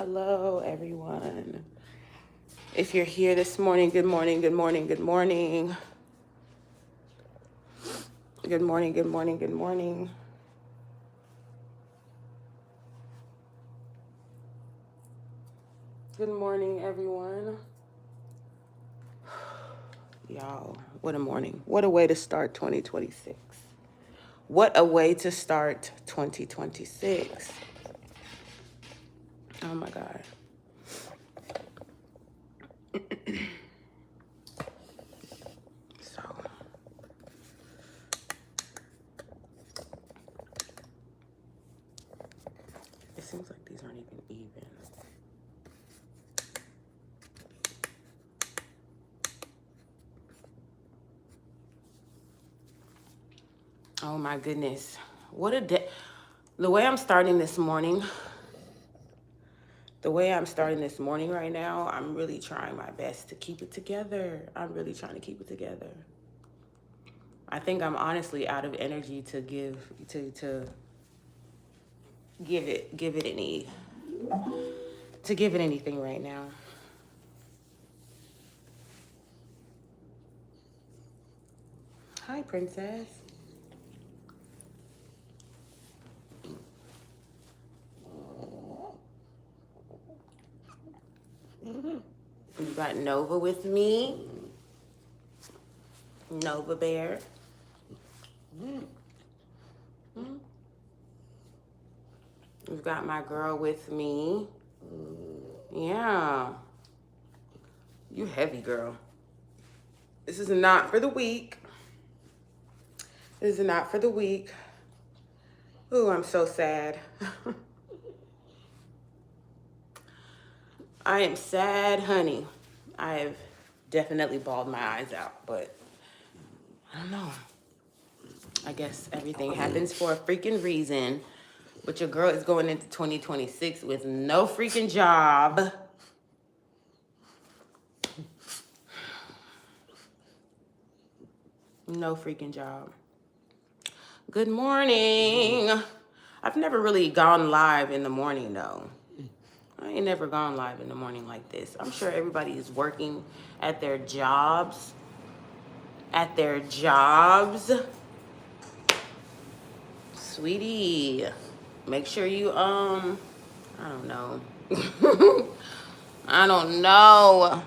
Hello, everyone. If you're here this morning, good morning, good morning, good morning. Good morning, good morning, good morning. Good morning, everyone. Y'all, what a morning. What a way to start 2026. What a way to start 2026. Oh my God. So, it seems like these aren't even. Oh my goodness. What a day. The way I'm starting this morning right now, I'm really trying my best to keep it together. I'm really trying to keep it together. I think I'm honestly out of energy to give it anything right now. Hi, princess. You got Nova with me. Nova Bear. You've got my girl with me. Yeah. You heavy, girl. This is not for the weak. This is not for the weak. Ooh, I'm so sad. I am sad, honey. I've definitely bawled my eyes out, but I don't know. I guess everything happens for a freaking reason. But your girl is going into 2026 with no freaking job. No freaking job. Good morning. I've never really gone live in the morning, though. I ain't never gone live in the morning like this. I'm sure everybody is working at their jobs. Sweetie, make sure you, I don't know. I don't know.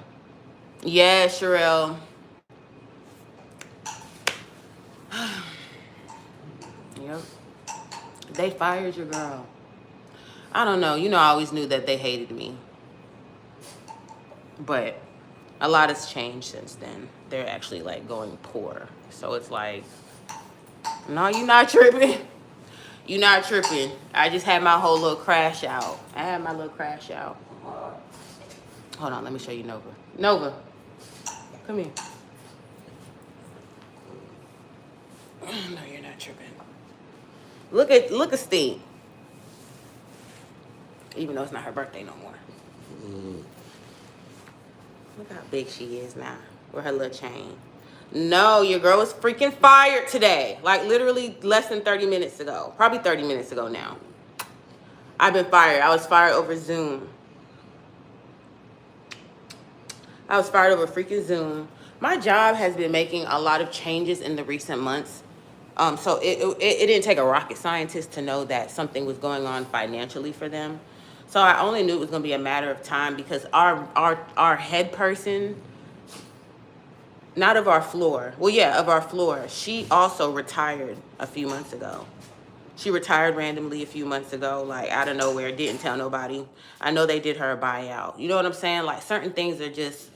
Yeah, Sherelle. Yep. They fired your girl. I don't know. You know, I always knew that they hated me. But a lot has changed since then. They're actually, like, going poor. So it's like, no, you're not tripping. You're not tripping. I just had my whole little crash out. Hold on, let me show you Nova. Nova, come here. No, you're not tripping. Look at Steve. Even though it's not her birthday no more. Look how big she is now with her little chain. No, your girl was freaking fired today. Like literally less than 30 minutes ago. Probably 30 minutes ago now. I've been fired. I was fired over Zoom. I was fired over freaking Zoom. My job has been making a lot of changes in the recent months. So it didn't take a rocket scientist to know that something was going on financially for them. So I only knew it was going to be a matter of time because our head person, not of our floor, well, yeah, of our floor, she also retired a few months ago. She retired randomly a few months ago, like out of nowhere, didn't tell nobody. I know they did her a buyout. You know what I'm saying? Like certain things are just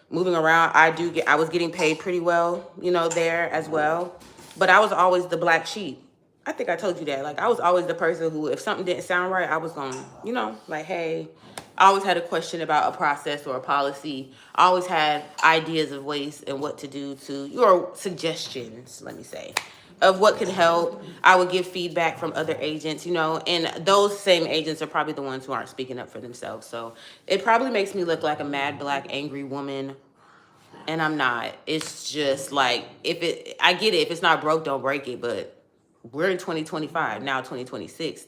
moving around. I was getting paid pretty well, you know, there as well. But I was always the black sheep. I think I told you that. Like, I was always the person who, if something didn't sound right, I was going, you know, like, hey, I always had a question about a process or a policy. I always had ideas of ways and what to do or suggestions, let me say, of what could help. I would give feedback from other agents, you know, and those same agents are probably the ones who aren't speaking up for themselves. So it probably makes me look like a mad, black, angry woman. And I'm not. It's just like, I get it. If it's not broke, don't break it. But we're in 2025, now 2026,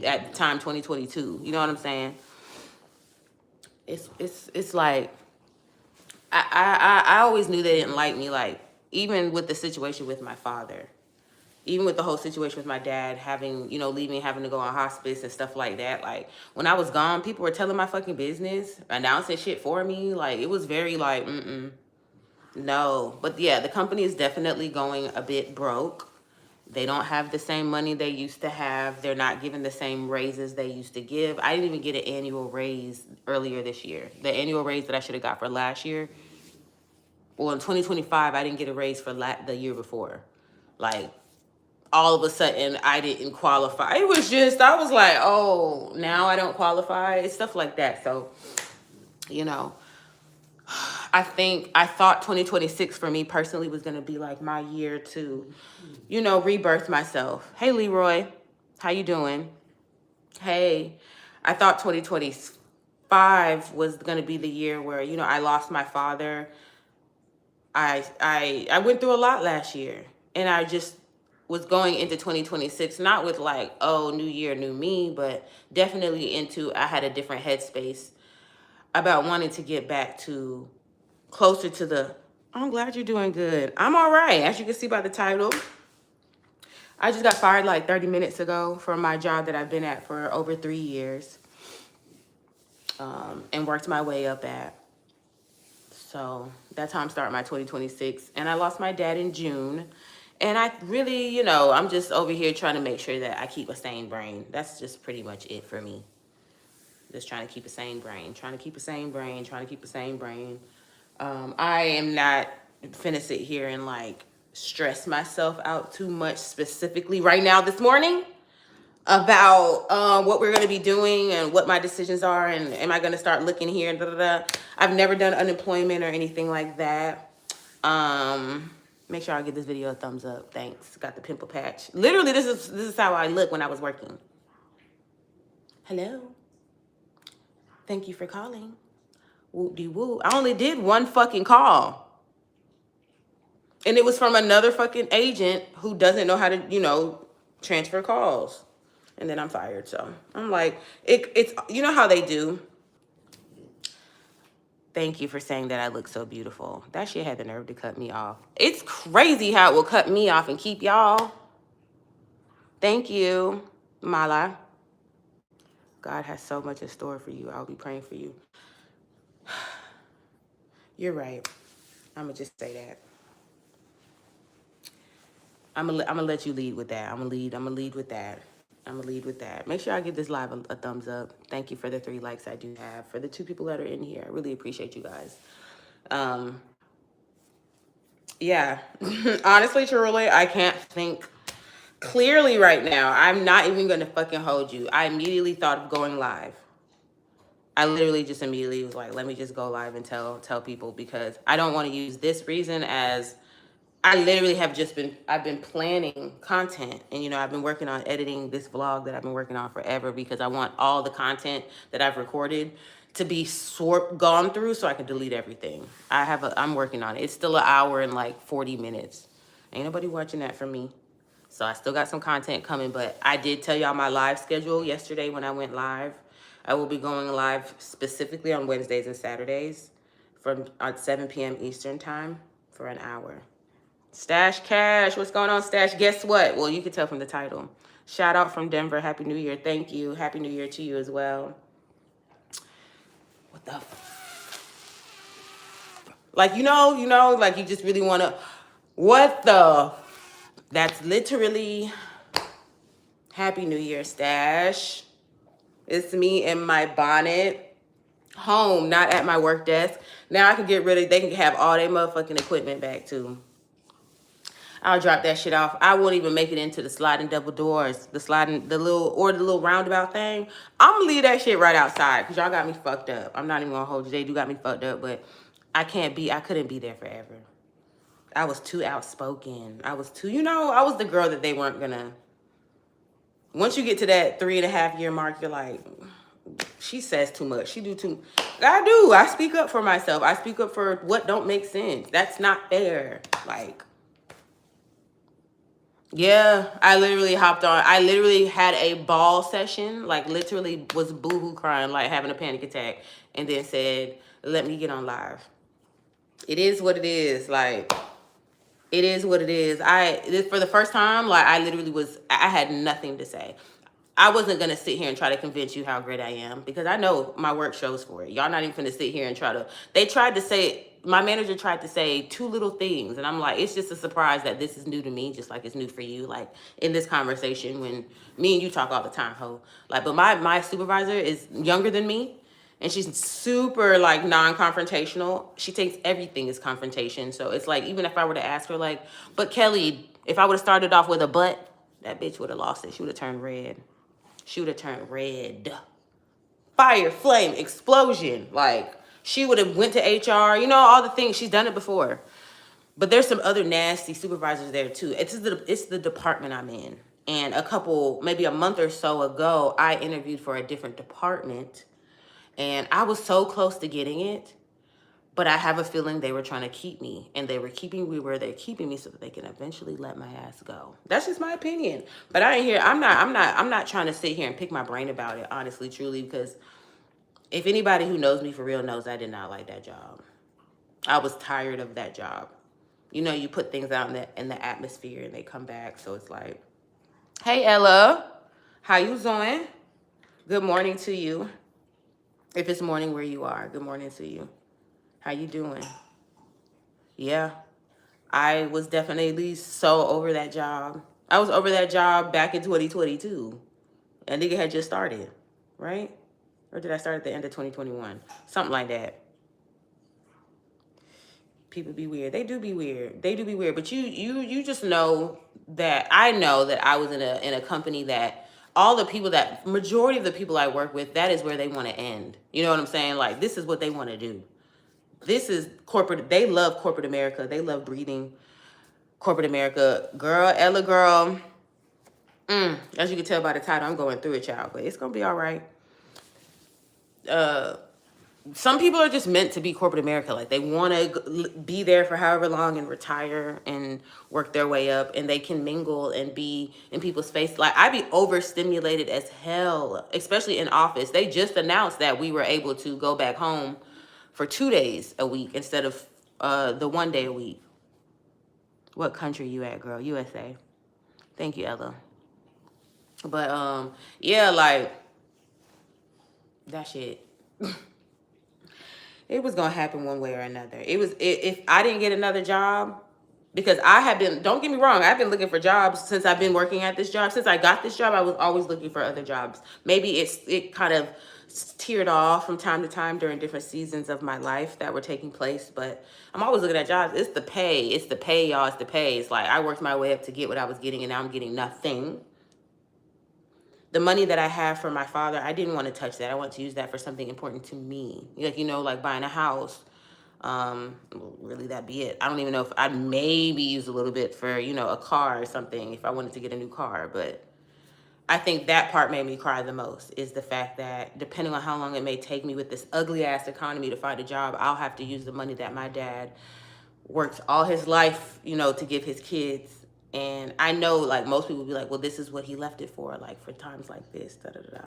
at the time 2022. You know what I'm saying? it's like I always knew they didn't like me. Like, even with the situation with my father, even with the whole situation with my dad having, leaving, having to go on hospice and stuff like that. Like, when I was gone, people were telling my fucking business, announcing shit for me. Like, it was very like, no. But yeah, the company is definitely going a bit broke. They don't have the same money they used to have. They're not giving the same raises they used to give. I didn't even get an annual raise earlier this year. The annual raise that I should have got for last year, well, in 2025, I didn't get a raise for the year before. Like, all of a sudden, I didn't qualify. It was just, I was like, oh, now I don't qualify. It's stuff like that. So, I thought 2026 for me personally was going to be like my year to, rebirth myself. Hey, Leroy, how you doing? Hey, I thought 2025 was going to be the year where, I lost my father. I went through a lot last year, and I just was going into 2026, not with like, oh, new year, new me, but definitely I had a different headspace about wanting to get back to closer to I'm glad you're doing good. I'm all right. As you can see by the title, I just got fired like 30 minutes ago from my job that I've been at for over 3 years, and worked my way up at. So that's how I'm starting my 2026. And I lost my dad in June. And I really, I'm just over here trying to make sure that I keep a sane brain. That's just pretty much it for me. Just trying to keep a sane brain, trying to keep a sane brain, trying to keep a sane brain. I am not finna sit here and like stress myself out too much specifically right now this morning about what we're going to be doing and what my decisions are, and am I going to start looking here and da da da. I've never done unemployment or anything like that. Make sure I give this video a thumbs up. Thanks. Got the pimple patch. Literally, this is how I look when I was working. Hello. Thank you for calling. Whoop-de-woo. I only did one fucking call. And it was from another fucking agent who doesn't know how to, transfer calls. And then I'm fired. So I'm like, it's, how they do. Thank you for saying that I look so beautiful. That shit had the nerve to cut me off. It's crazy how it will cut me off and keep y'all. Thank you, Mala. God has so much in store for you. I'll be praying for you. You're right. I'm going to just say that. I'm gonna let you lead with that. I'm gonna lead with that. I'm gonna lead with that. Make sure I give this live a thumbs up. Thank you for the 3 likes I do have. For the 2 people that are in here, I really appreciate you guys. Yeah. Honestly, truly, I can't think clearly right now. I'm not even gonna fucking hold you. I immediately thought of going live. I literally just immediately was like, let me just go live and tell people, because I don't want to use this reason as I literally I've been planning content, and, I've been working on editing this vlog that I've been working on forever, because I want all the content that I've recorded to be gone through so I can delete everything. I'm working on it. It's still an hour and like 40 minutes. Ain't nobody watching that from me. So I still got some content coming, but I did tell y'all my live schedule yesterday when I went live. I will be going live specifically on Wednesdays and Saturdays from 7 p.m. Eastern time for an hour. Stash Cash, what's going on, Stash? Guess what? Well, you can tell from the title. Shout out from Denver. Happy New Year. Thank you. Happy New Year to you as well. What the like, like you just really want to, what the, that's literally Happy New Year, Stash. It's me in my bonnet, home, not at my work desk. Now I can get rid of, they can have all their motherfucking equipment back too. I'll drop that shit off. I won't even make it into the sliding double doors, the little roundabout thing. I'm gonna leave that shit right outside, because y'all got me fucked up. I'm not even gonna hold you. They do got me fucked up, but I couldn't be there forever. I was too outspoken. I was the girl that they weren't gonna. Once you get to that 3.5 year mark, you're like, she says too much. She do too. I do. I speak up for myself. I speak up for what don't make sense. That's not fair. Like, Yeah, I literally hopped on. I literally had a ball session, like literally was boohoo crying, like having a panic attack, and then said, "Let me get on live." It is what it is. Like, it is what it is. For the first time, like I literally was, I had nothing to say. I wasn't gonna sit here and try to convince you how great I am because I know my work shows for it. Y'all not even gonna sit here and try to. They tried to say, my manager tried to say two little things, and I'm like, it's just a surprise that this is new to me, just like it's new for you. Like in this conversation, when me and you talk all the time, ho. Like, but my supervisor is younger than me, and she's super like non-confrontational. She takes everything as confrontation. So it's like, even if I were to ask her like, but Kelly, if I would have started off with a but, that bitch would have lost it. She would have turned red. She would have turned red. Fire, flame, explosion. Like, she would have went to HR, you know, all the things. She's done it before. But there's some other nasty supervisors there too. It's the department I'm in. And maybe a month or so ago, I interviewed for a different department. And I was so close to getting it. But I have a feeling they were trying to keep me, and they were keeping me where they're keeping me so that they can eventually let my ass go. That's just my opinion. But I ain't here. I'm not trying to sit here and pick my brain about it, honestly, truly, because if anybody who knows me for real knows I did not like that job. I was tired of that job. You know, you put things out in the atmosphere and they come back. So it's like, hey Ella, how you doing? Good morning to you. If it's morning where you are, good morning to you. How you doing? Yeah, I was definitely so over that job. I was over that job back in 2022. A nigga had just started, right? Or did I start at the end of 2021? Something like that. People be weird. They do be weird. They do be weird. But you just know that I know that I was in a company that all the people that majority of the people I work with, that is where they want to end. You know what I'm saying? Like, this is what they want to do. This is corporate. They love corporate America. They love breathing corporate America. Girl, Ella girl. As you can tell by the title, I'm going through it, child. But it's going to be all right. Some people are just meant to be corporate America. Like, they want to be there for however long and retire and work their way up. And they can mingle and be in people's face. Like, I be overstimulated as hell, especially in office. They just announced that we were able to go back home for 2 days a week instead of the 1 day a week. What country you at, girl? USA. Thank you, Ella. But yeah, like, that shit. It was gonna happen one way or another. If I didn't get another job, because I have been, don't get me wrong, I've been looking for jobs since I've been working at this job. Since I got this job, I was always looking for other jobs. Maybe it kind of teared off from time to time during different seasons of my life that were taking place, but I'm always looking at jobs. It's the pay, y'all. It's the pay. It's like, I worked my way up to get what I was getting, and now I'm getting nothing. The money that I have for my father, I didn't want to touch that. I want to use that for something important to me. Like, you know, like buying a house. Really, that'd be it. I don't even know if I'd maybe use a little bit for, you know, a car or something if I wanted to get a new car. But I think that part made me cry the most, is the fact that depending on how long it may take me with this ugly ass economy to find a job, I'll have to use the money that my dad worked all his life, you know, to give his kids. And I know, like, most people be like, well, this is what he left it for, like, for times like this, da da da da.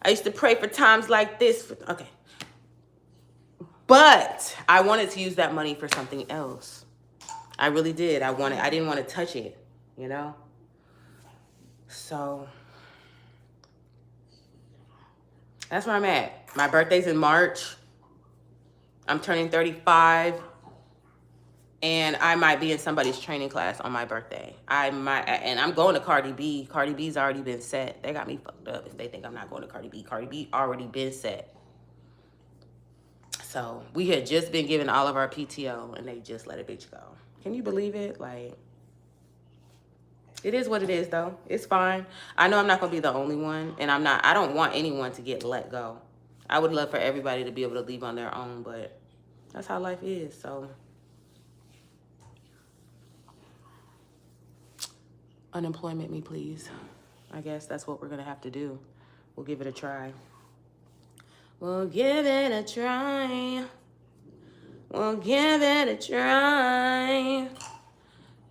I used to pray for times like this. Okay. But I wanted to use that money for something else. I really did. I didn't want to touch it, you know? So that's where I'm at. My birthday's in March. I'm turning 35. And I might be in somebody's training class on my birthday. And I'm going to Cardi B. Cardi B's already been set. They got me fucked up if they think I'm not going to Cardi B. Cardi B already been set. So we had just been given all of our PTO, and they just let a bitch go. Can you believe it? Like, it is what it is, though. It's fine. I know I'm not going to be the only one, and I don't want anyone to get let go. I would love for everybody to be able to leave on their own, but that's how life is, so. Unemployment me, please. I guess that's what we're going to have to do. We'll give it a try. We'll give it a try. We'll give it a try.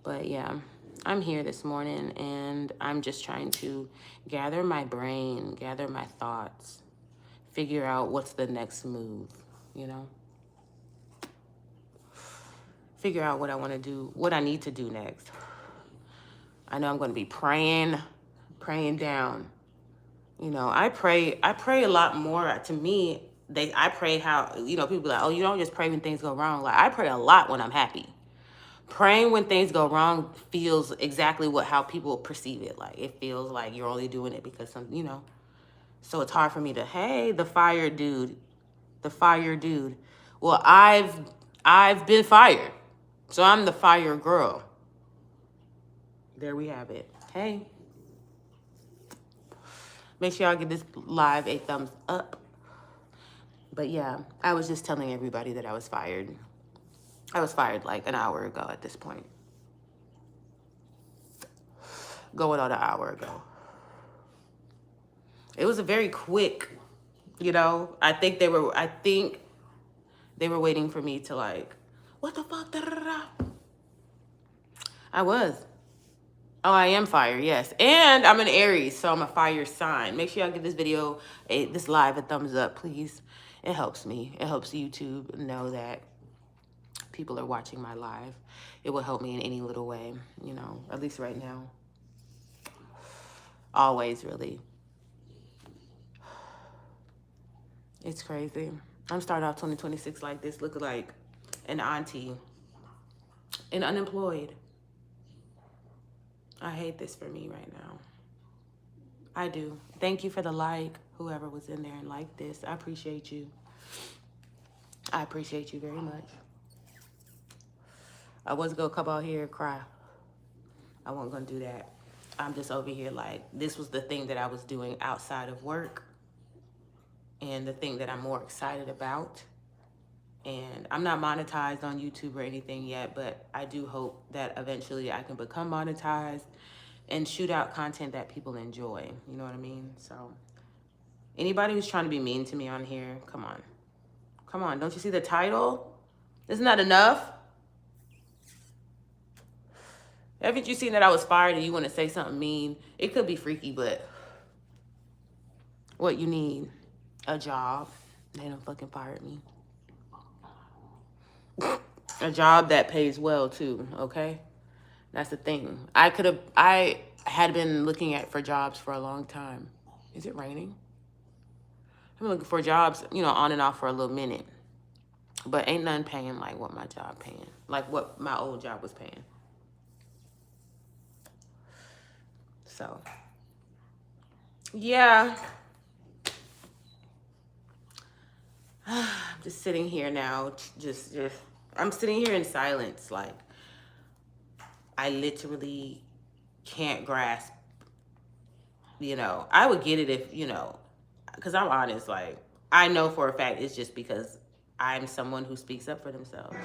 But yeah, I'm here this morning and I'm just trying to gather my brain, gather my thoughts, figure out what's the next move, you know? Figure out what I want to do, what I need to do next. I know I'm going to be praying down. You know, I pray a lot more. To me, I pray how, you know, people be like, oh, you don't just pray when things go wrong. Like, I pray a lot when I'm happy. Praying when things go wrong feels exactly how people perceive it. Like, it feels like you're only doing it because you know. So it's hard for me to, hey, the fire dude. Well, I've been fired. So I'm the fire girl. There we have it. Hey. Make sure y'all give this live a thumbs up. But yeah, I was just telling everybody that I was fired. I was fired like an hour ago at this point. Going on an hour ago. It was a very quick, you know. I think they were waiting for me to like, what the fuck? Da, da, da, da. I was. Oh, I am fire, yes. And I'm an Aries, so I'm a fire sign. Make sure y'all give this video, this live, a thumbs up, please. It helps me. It helps YouTube know that people are watching my live. It will help me in any little way, you know, at least right now. Always, really. It's crazy. I'm starting off 2026 like this, looking like an auntie and unemployed. I hate this for me right now. I do. Thank you for the like, whoever was in there and liked this. I appreciate you. I appreciate you very much. I wasn't going to come out here and cry. I wasn't going to do that. I'm just over here like, this was the thing that I was doing outside of work and the thing that I'm more excited about. And I'm not monetized on YouTube or anything yet, but I do hope that eventually I can become monetized and shoot out content that people enjoy. You know what I mean? So anybody who's trying to be mean to me on here, come on. Come on. Don't you see the title? Isn't that enough? Haven't you seen that I was fired and you want to say something mean? It could be freaky, but what you need? A job. They don't fucking fired me. A job that pays well too, okay? That's the thing. I had been looking for jobs for a long time. Is it raining? I've been looking for jobs, you know, on and off for a little minute. But ain't none paying like what my job paying. Like what my old job was paying. So, yeah. I'm just sitting here now, I'm sitting here in silence. Like, I literally can't grasp, you know, I would get it if, you know, because I'm honest, like, I know for a fact it's just because I'm someone who speaks up for themselves.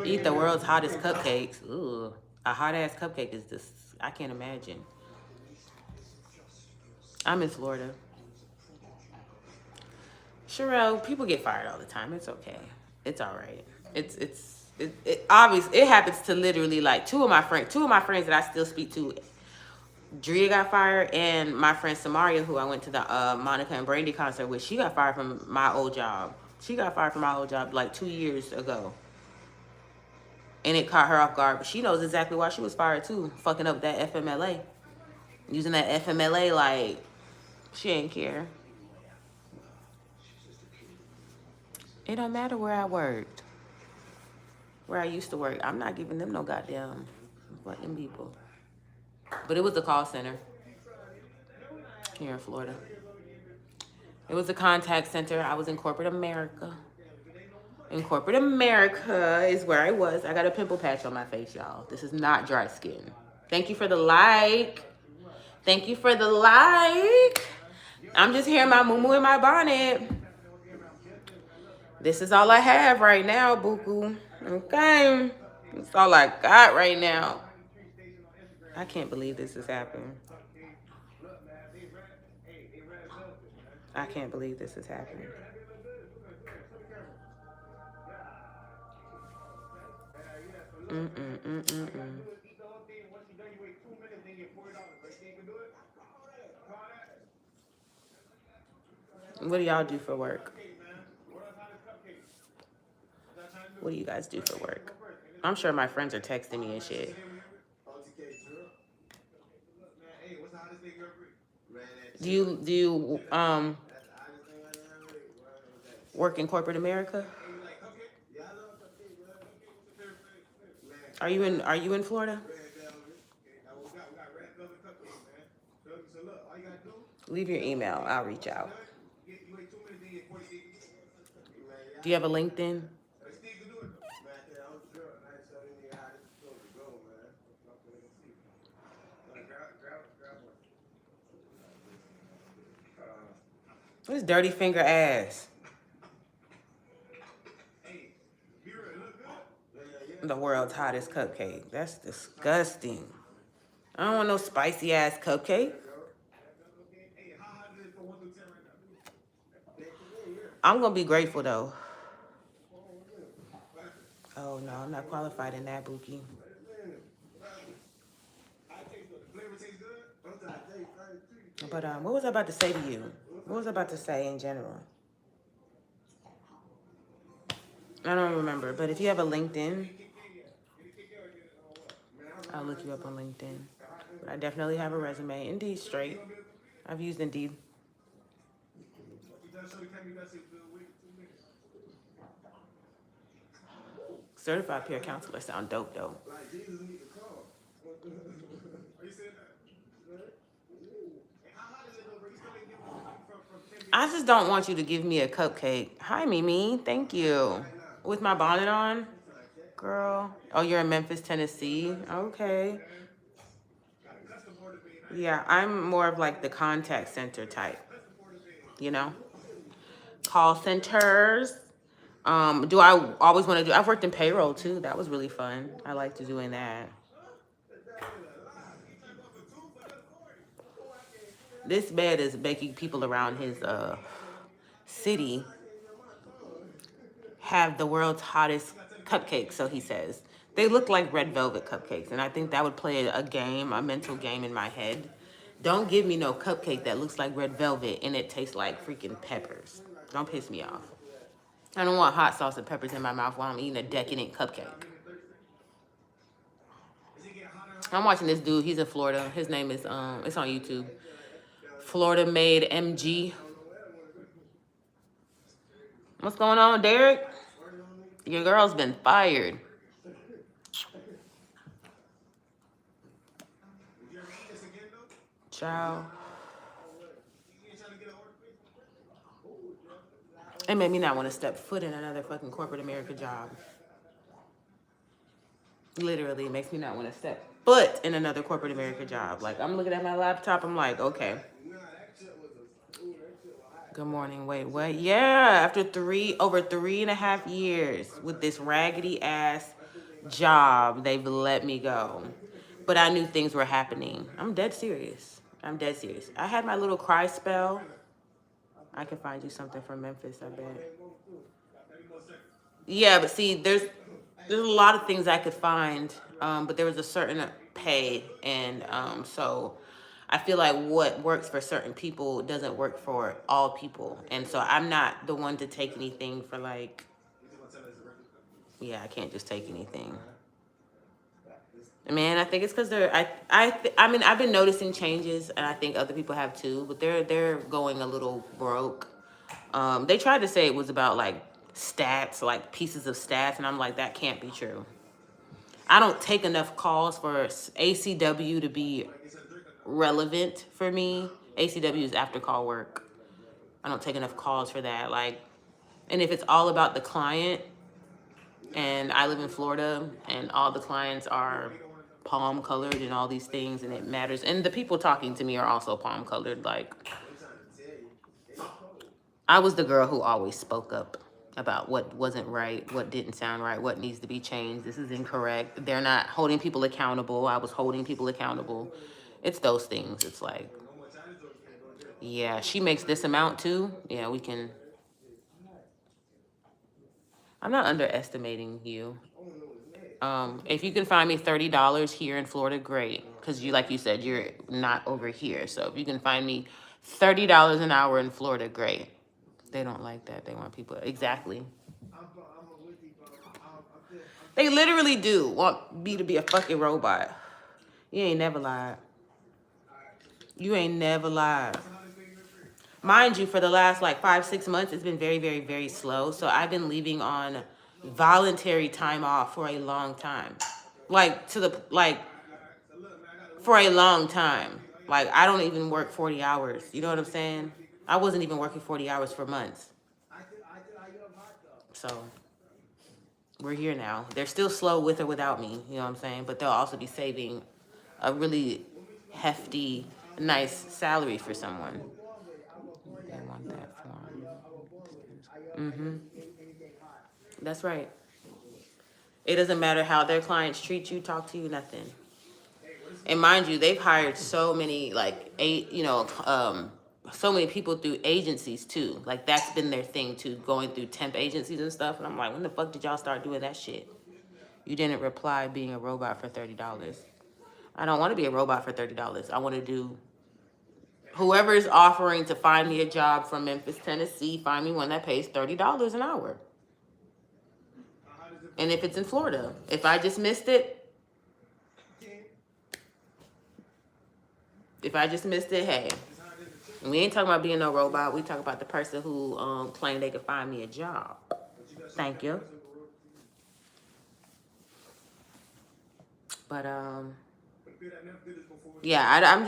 Eat the world's hottest cupcakes. Ooh, a hot-ass cupcake is just, I can't imagine. I'm in Florida. Sherelle, people get fired all the time. It's okay. It's all right. It obviously, it happens to literally like two of my friends that I still speak to. Drea got fired, and my friend Samaria, who I went to the Monica and Brandy concert with, she got fired from my old job. She got fired from my old job like 2 years ago. And it caught her off guard, but she knows exactly why she was fired too. Fucking up that FMLA. Using that FMLA like she ain't care. It don't matter where I worked. Where I used to work. I'm not giving them no goddamn fucking people. But it was a call center here in Florida. It was a contact center. I was in corporate America. In corporate America is where I was. I got a pimple patch on my face, y'all. This is not dry skin. Thank you for the like. Thank you for the like. I'm just hearing my moo-moo in my bonnet. This is all I have right now, buku. Okay. That's all I got right now. I can't believe this is happening. I can't believe this is happening. What do y'all do for work? What do you guys do for work? I'm sure my friends are texting me and shit. Do you work in corporate America? Are you in Florida? Leave your email. I'll reach out. Do you have a LinkedIn? What's dirty finger ass? The world's hottest cupcake. That's disgusting. I don't want no spicy ass cupcake. I'm gonna be grateful though. Oh no, I'm not qualified in that, Bookie. But what was I about to say to you? What was I about to say in general? I don't remember. But if you have a LinkedIn, I'll look you up on LinkedIn. But I definitely have a resume. Indeed, straight. I've used Indeed. Certified peer counselor sound dope though. I just don't want you to give me a cupcake. Hi, Mimi. Thank you. With my bonnet on? Girl. Oh, you're in Memphis, Tennessee? Okay. Yeah, I'm more of like the contact center type. You know? Call centers. Do I always want to do... I've worked in payroll, too. That was really fun. I liked doing that. This man is making people around his city have the world's hottest cupcakes, so he says. They look like red velvet cupcakes, and I think that would play a game, a mental game in my head. Don't give me no cupcake that looks like red velvet and it tastes like freaking peppers. Don't piss me off. I don't want hot sauce and peppers in my mouth while I'm eating a decadent cupcake. I'm watching this dude. He's in Florida. His name is, it's on YouTube. Florida Made MG. What's going on, Derek? Your girl's been fired. Ciao. It made me not want to step foot in another fucking corporate America job. Literally, it makes me not want to step foot in another corporate America job. Like, I'm looking at my laptop, I'm like, okay. Good morning. Wait, what? Yeah, after over 3.5 years with this raggedy ass job, they've let me go. But I knew things were happening. I'm dead serious. I'm dead serious. I had my little cry spell. I can find you something from Memphis, I bet. Yeah, but see, there's a lot of things I could find, but there was a certain pay, and so I feel like what works for certain people doesn't work for all people, and so I'm not the one to take anything for like, yeah, I can't just take anything. Man, I think it's because I mean, I've been noticing changes, and I think other people have too, but they're going a little broke. They tried to say it was about like stats, like pieces of stats, and I'm like, that can't be true. I don't take enough calls for ACW to be relevant for me. ACW is after call work. I don't take enough calls for that. Like, and if it's all about the client, and I live in Florida, and all the clients are palm colored and all these things, and it matters. And the people talking to me are also palm colored. Like, I was the girl who always spoke up about what wasn't right, what didn't sound right, what needs to be changed. This is incorrect. They're not holding people accountable. I was holding people accountable. It's those things. It's like, yeah, she makes this amount too. Yeah, we can. I'm not underestimating you. If you can find me $30 here in Florida, great. Because you, like you said, you're not over here. So if you can find me $30 an hour in Florida, great. They don't like that. They want people. Exactly. They literally do want me to be a fucking robot. You ain't never lied. You ain't never lied. Mind you, for the last like 5-6 months, it's been very, very, very slow. So I've been leaving on voluntary time off for a long time. Like for a long time. Like I don't even work 40 hours. You know what I'm saying? I wasn't even working 40 hours for months. So we're here now. They're still slow with or without me, you know what I'm saying? But they'll also be saving a really hefty, nice salary for someone. They want that form. That's right. It doesn't matter how their clients treat you, talk to you, nothing. And mind you, they've hired so many, so many people through agencies too. Like that's been their thing too, going through temp agencies and stuff. And I'm like, when the fuck did y'all start doing that shit? You didn't reply being a robot for $30. I don't want to be a robot for $30. I want to do, whoever is offering to find me a job from Memphis, Tennessee, find me one that pays $30 an hour. And if it's in Florida, if I just missed it, hey. We ain't talking about being no robot. We talk about the person who claimed they could find me a job. Thank you. But yeah, I'm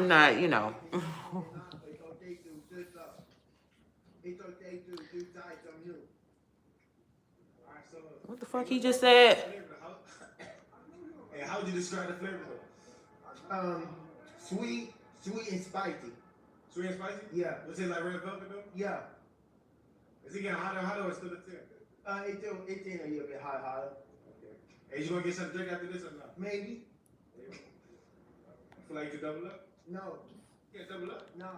not, you know. What the fuck he just said? Hey, how would you describe the flavor? Sweet and spicy. Sweet and spicy? Yeah. Does it like red velvet though? Yeah. Is it getting hotter or still the tip? It's in a little bit hotter. Okay. Hey, you gonna get something to drink after this or not? Maybe. I feel like you could double up? No. You can't double up? No.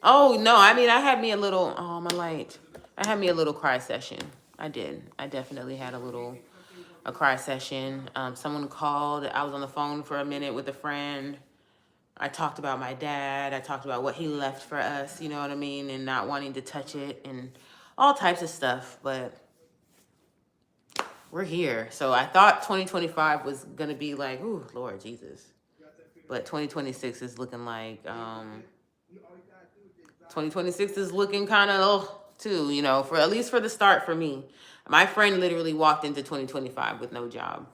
Oh no, I mean I had me a little I had me a little cry session. I did. I definitely had a cry session. Someone called. I was on the phone for a minute with a friend. I talked about my dad. I talked about what he left for us, you know what I mean, and not wanting to touch it and all types of stuff. But we're here. So I thought 2025 was going to be like, ooh, Lord Jesus. But 2026 is looking like, 2026 is looking kind of, too, you know, for at least for the start for me. My friend literally walked into 2025 with no job.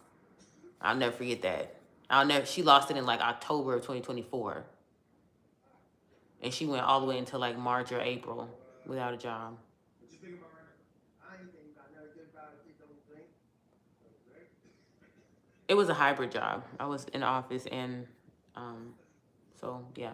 I'll never forget that. She lost it in like October of 2024. And she went all the way until like March or April without a job. It was a hybrid job. I was in office and, so yeah.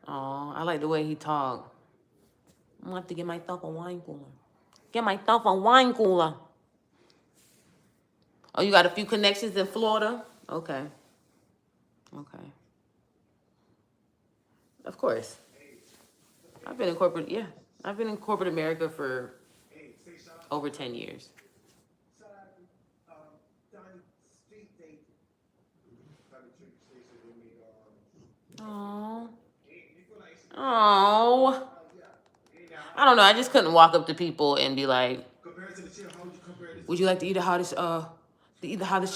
Oh, I like the way he talked. I'm gonna have to get myself a wine cooler. Get myself a wine cooler. Oh, you got a few connections in Florida? Okay. Okay. Of course. I've been in corporate, yeah. I've been in corporate America for over 10 years. Oh. Oh. I don't know. I just couldn't walk up to people and be like, would you like to eat the hottest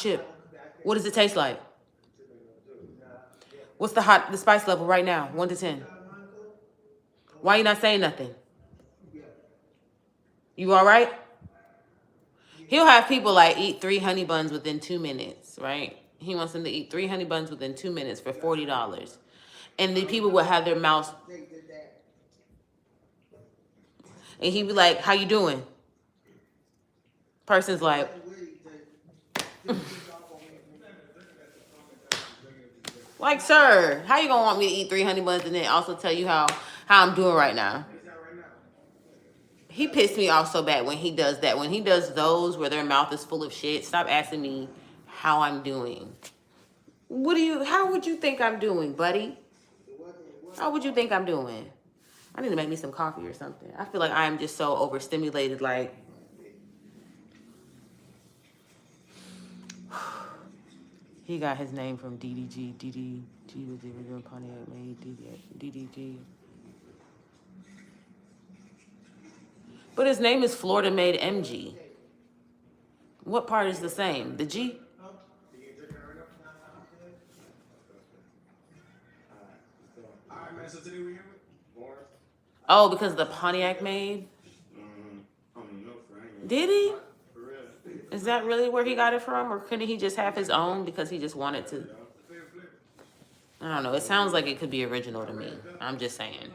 chip? What does it taste like? What's the spice level right now? 1 to 10. Why you not saying nothing? You all right? He'll have people like eat 3 honey buns within 2 minutes, right? He wants them to eat 3 honey buns within 2 minutes for $40. And the people will have their mouths. And he'd be like, how you doing? Person's like, like, sir, how you gonna want me to eat 3 honey buns and then also tell you how I'm doing right now? He pissed me off so bad when he does that. When he does those where their mouth is full of shit, stop asking me how I'm doing. How would you think I'm doing, buddy? How would you think I'm doing? I need to make me some coffee or something. I feel like I am just so overstimulated. Like, he got his name from DDG. DDG was the original Pontiac made. DDG. But his name is Florida made MG. What part is the same? The G? Oh, because the Pontiac made? Did he? Is that really where he got it from? Or couldn't he just have his own because he just wanted to? I don't know. It sounds like it could be original to me. I'm just saying.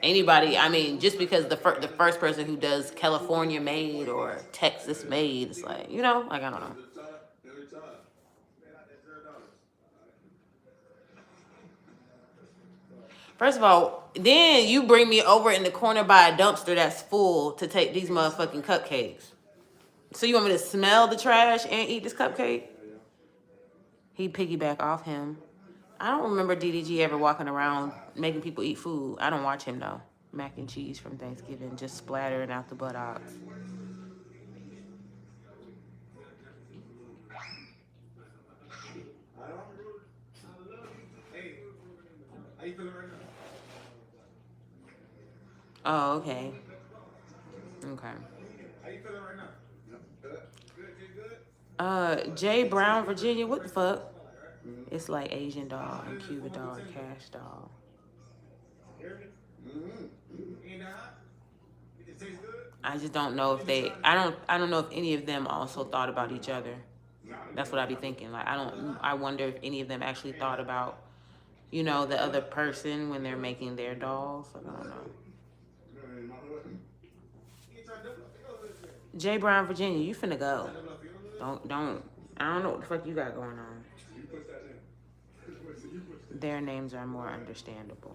Anybody, I mean, just because the first person who does California made or Texas made, it's like, you know, like, I don't know. First of all, then you bring me over in the corner by a dumpster that's full to take these motherfucking cupcakes. So you want me to smell the trash and eat this cupcake? He piggyback off him. I don't remember DDG ever walking around making people eat food. I don't watch him though. Mac and cheese from Thanksgiving just splattering out the buttocks. Oh, okay. Okay. How you feeling right now? Good. J Brown, Virginia. What the fuck? It's like Asian doll and Cuban doll and cash doll. I just don't know if they. I don't know if any of them also thought about each other. That's what I be thinking. Like I wonder if any of them actually thought about, you know, the other person when they're making their dolls. Like, I don't know. J Brown, Virginia, you finna go. Don't. I don't know what the fuck you got going on. Their names are more understandable.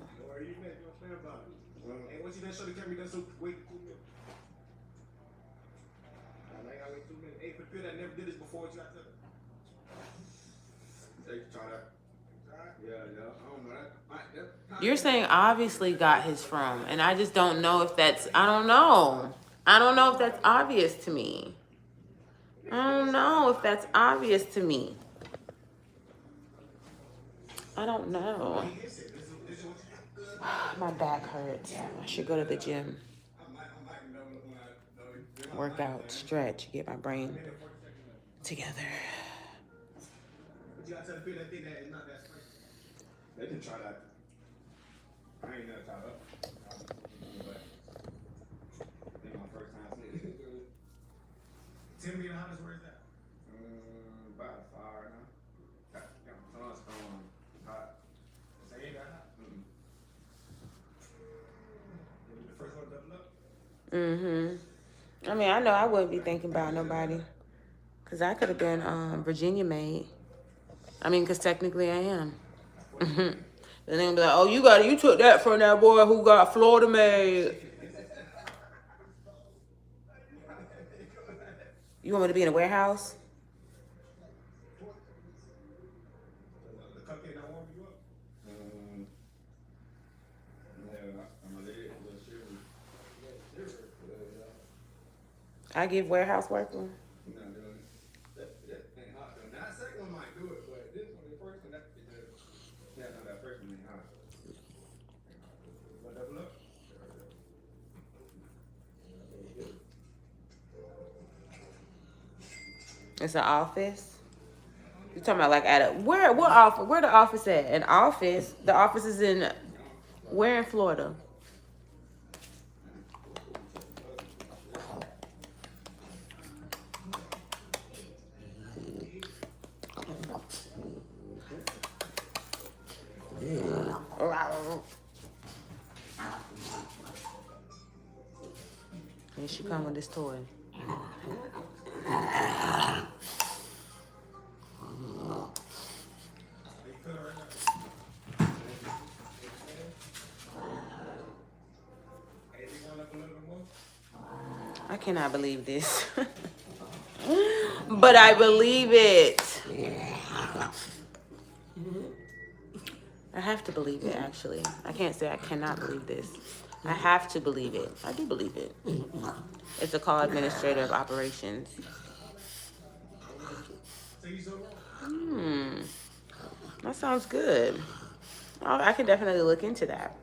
You're saying obviously got his from, and I just don't know if that's, I don't know. I don't know if that's obvious to me. I don't know if that's obvious to me. I don't know. My back hurts. I should go to the gym. Work out, stretch, get my brain together. They can try that. I ain't never tried that. But I think my first time seeing it. 10 million dollars, where is that? About a fire now. Got my son's hot. Say ain't that hot? The first one double up? I mean, I know I wouldn't be thinking about nobody. Because I could have been Virginia made. I mean, because technically I am. Then they're gonna be like, oh, you took that from that boy who got Florida made. You want me to be in a warehouse? I give warehouse worker. It's an office. You talking about like at a what office? Where the office at? An office. The office is in where in Florida? Here she come with this toy. I cannot believe this. But I believe it. I have to believe it, actually. I can't say I cannot believe this. I have to believe it. I do believe it. It's a call administrator of operations. That sounds good. Oh, I could definitely look into that.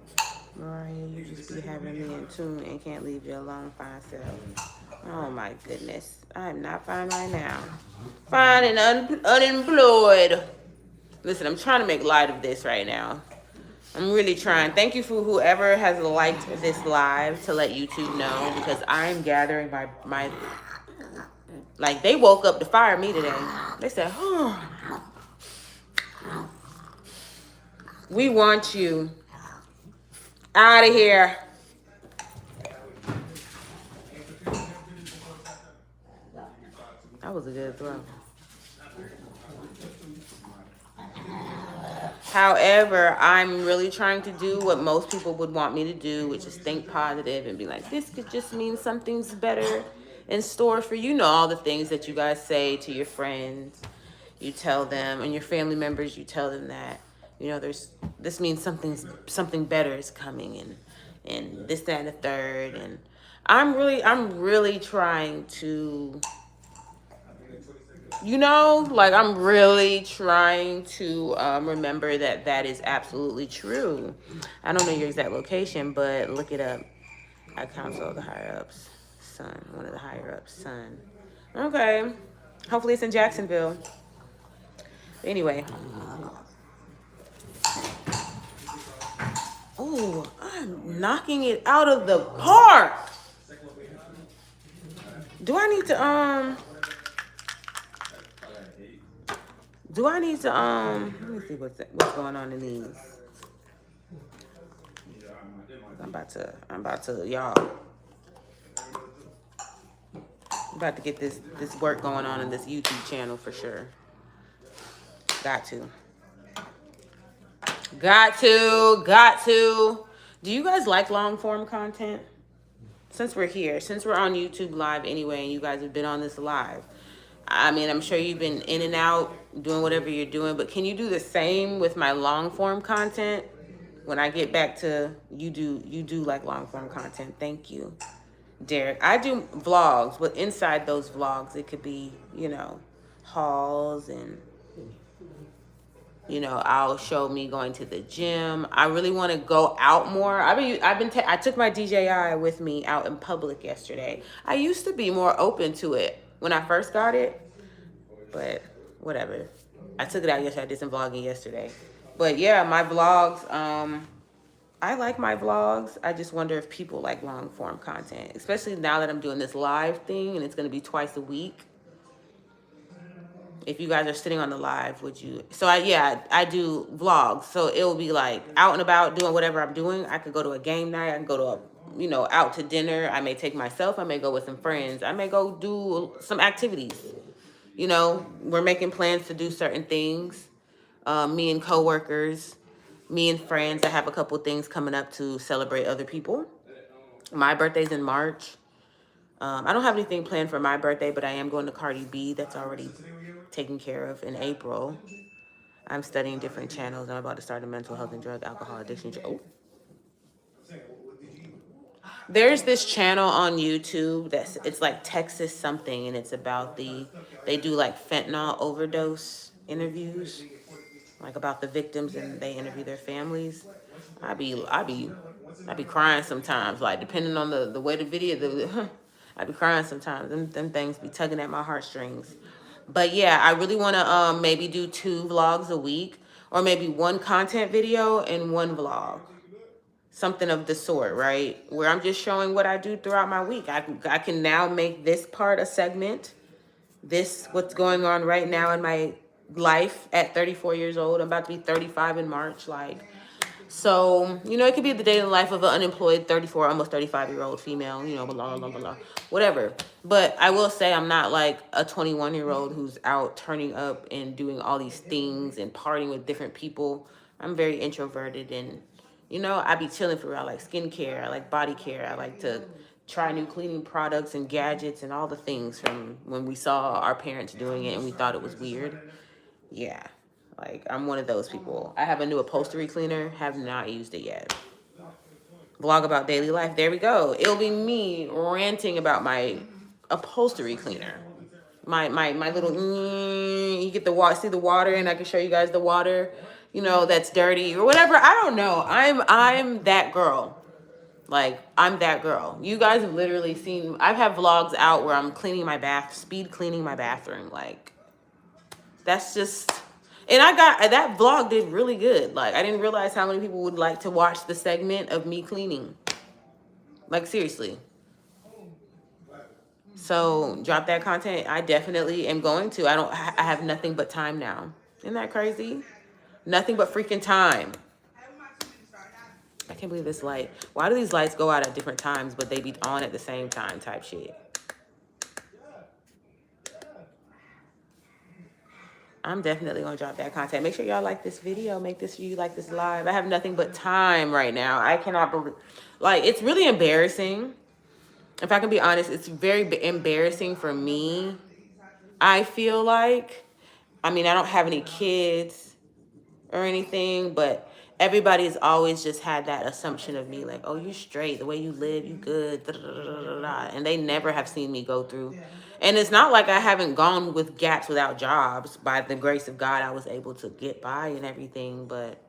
Mariah, you just be having me in tune and can't leave you alone, fine self. Oh my goodness. I am not fine right now. Fine and unemployed. Listen, I'm trying to make light of this right now. I'm really trying. Thank you for whoever has liked this live to let YouTube know, because I'm gathering my like, they woke up to fire me today. They said, oh, we want you out of here. That was a good throw. However, I'm really trying to do what most people would want me to do, which is think positive and be like, this could just mean something's better in store for you. You know, all the things that you guys say to your friends, you tell them, and your family members, you tell them that, you know, this means something better is coming, and this, that, and the third. And I'm really trying to, you know, like, I'm really trying to remember that is absolutely true. I don't know your exact location, but look it up. I counsel the higher ups, son, one of the higher ups, son. Okay, hopefully it's in Jacksonville. Anyway. Oh, I'm knocking it out of the park. Do I need to let me see what's going on in these. I'm about to, y'all. I'm about to get this work going on in this YouTube channel for sure. Got to. Do you guys like long form content? Since we're here, since we're on YouTube live anyway, and you guys have been on this live, I mean, I'm sure you've been in and out doing whatever you're doing, but can you do the same with my long form content? When I get back to you do like long form content. Thank you, Derek. I do vlogs, but inside those vlogs, it could be, you know, hauls, and, you know, I'll show me going to the gym. I really want to go out more. I took my DJI with me out in public yesterday. I used to be more open to it when I first got it, but whatever. I took it out yesterday. I did some vlogging yesterday. But yeah, my vlogs, I like my vlogs. I just wonder if people like long form content, especially now that I'm doing this live thing and it's going to be twice a week. If you guys are sitting on the live, would you? So I do vlogs. So it will be like out and about doing whatever I'm doing. I could go to a game night. I can go to out to dinner. I may take myself. I may go with some friends. I may go do some activities. You know, we're making plans to do certain things. Me and coworkers, me and friends. I have a couple things coming up to celebrate other people. My birthday's in March. I don't have anything planned for my birthday, but I am going to Cardi B. That's already taken care of in April. I'm studying different channels. I'm about to start a mental health and drug alcohol addiction. There's this channel on YouTube it's like Texas something, and it's about they do like fentanyl overdose interviews, like about the victims, and they interview their families. I be crying sometimes, like depending on the way the video, I be crying sometimes. Them things be tugging at my heartstrings. But yeah, I really want to maybe do 2 vlogs a week, or maybe 1 content video and 1 vlog. Something of the sort, right? Where I'm just showing what I do throughout my week. I can now make this part a segment. What's going on right now in my life at 34 years old. I'm about to be 35 in March. So, you know, it could be the daily life of an unemployed 34, almost 35-year-old female, you know, blah, blah, blah, blah, whatever. But I will say I'm not like a 21-year-old who's out turning up and doing all these things and partying with different people. I'm very introverted, and, you know, I be chilling for real. I like skincare. I like body care. I like to try new cleaning products and gadgets and all the things from when we saw our parents doing it and we thought it was weird. Yeah. Like, I'm one of those people. I have a new upholstery cleaner, have not used it yet. Vlog about daily life. There we go. It'll be me ranting about my upholstery cleaner. My little, you get the water, see the water, and I can show you guys the water, you know, that's dirty or whatever. I don't know. I'm that girl. Like, I'm that girl. You guys have literally seen, I've had vlogs out where I'm cleaning my speed cleaning my bathroom. Like, that's just, and that vlog did really good. Like, I didn't realize how many people would like to watch the segment of me cleaning. Like, seriously. So drop that content. I definitely am going to. I have nothing but time now. Isn't that crazy? Nothing but freaking time. I can't believe this light. Why do these lights go out at different times, but they be on at the same time type shit? I'm definitely going to drop that content. Make sure y'all like this video. Make this sure you like this live. I have nothing but time right now. I cannot believe, like, it's really embarrassing. If I can be honest, it's very embarrassing for me. I feel like, I mean, I don't have any kids or anything, but everybody's always just had that assumption of me, like, oh, you straight, the way you live, you good, da, da, da, da, da. And they never have seen me go through. And it's not like I haven't gone with gaps without jobs. By the grace of God, I was able to get by and everything, but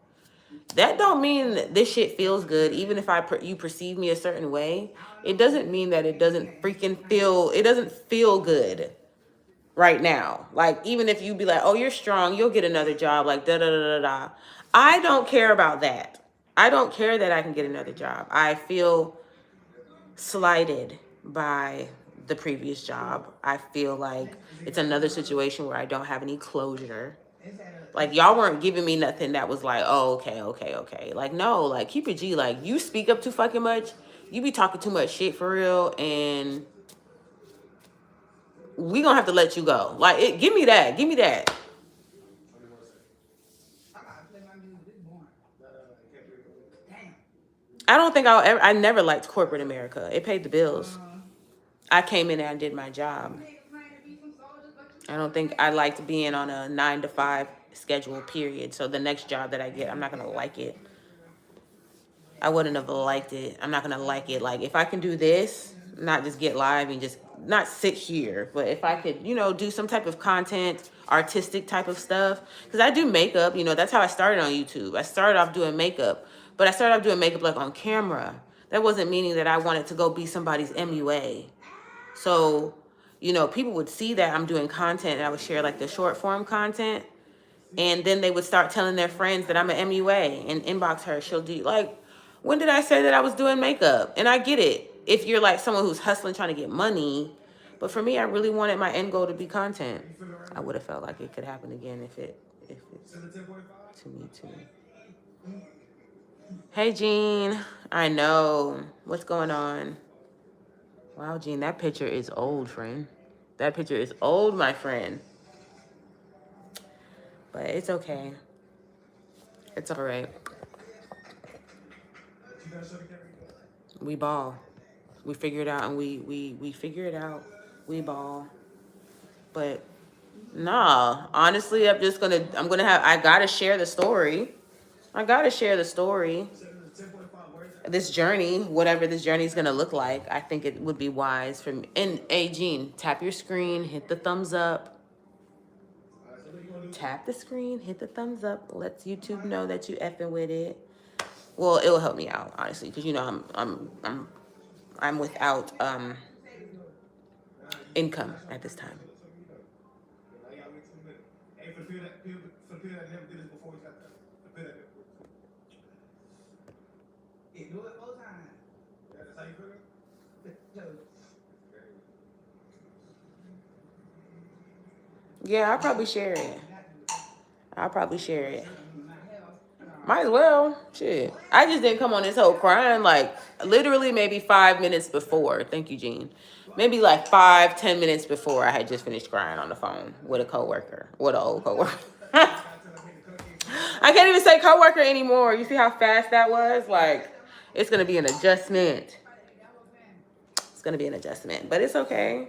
that don't mean that this shit feels good. Even if you perceive me a certain way, it doesn't mean that it doesn't feel good right now. Like, even if you be like, oh, you're strong, you'll get another job, like da da da da da. I don't care about that. I don't care that I can get another job. I feel slighted by the previous job. I feel like it's another situation where I don't have any closure. Like, y'all weren't giving me nothing that was like, oh, okay. Like, no, like, keep it G. Like, you speak up too fucking much. You be talking too much shit for real, and we gonna have to let you go. Like, give me that. Give me that. I don't think I never liked corporate America. It paid the bills. I came in and did my job. I don't think I liked being on a 9-to-5 schedule, period. So the next job that I get, I'm not going to like it. I wouldn't have liked it. I'm not going to like it. Like, if I can do this, not just get live and just not sit here, but if I could, you know, do some type of content, artistic type of stuff, because I do makeup, you know, that's how I started on YouTube. I started off doing makeup, but I started off doing makeup like on camera. That wasn't meaning that I wanted to go be somebody's MUA. So, you know, people would see that I'm doing content and I would share like the short form content. And then they would start telling their friends that I'm an MUA and inbox her. She'll do, like, when did I say that I was doing makeup? And I get it. If you're like someone who's hustling, trying to get money. But for me, I really wanted my end goal to be content. I would have felt like it could happen again if it's to me too. Hey, Jean. I know. What's going on? Wow, Jean, that picture is old, friend. That picture is old, my friend. But it's okay. It's all right. We ball. We figure it out, and we figure it out. We ball. But nah, honestly, I gotta share the story. I gotta share the story. This journey, whatever this journey is gonna look like, I think it would be wise for me. And hey, Jean, tap your screen, hit the thumbs up. Tap the screen, hit the thumbs up. Lets YouTube know that you effing with it. Well, it will help me out, honestly, because you know I'm without income at this time. Yeah, I'll probably share it. Might as well. Shit. I just didn't come on this whole crying, like, literally maybe 5 minutes before. Thank you, Jean. Maybe like 5-10 minutes before I had just finished crying on the phone with a coworker. With an old coworker. I can't even say coworker anymore. You see how fast that was? Like, it's going to be an adjustment. It's going to be an adjustment. But it's okay.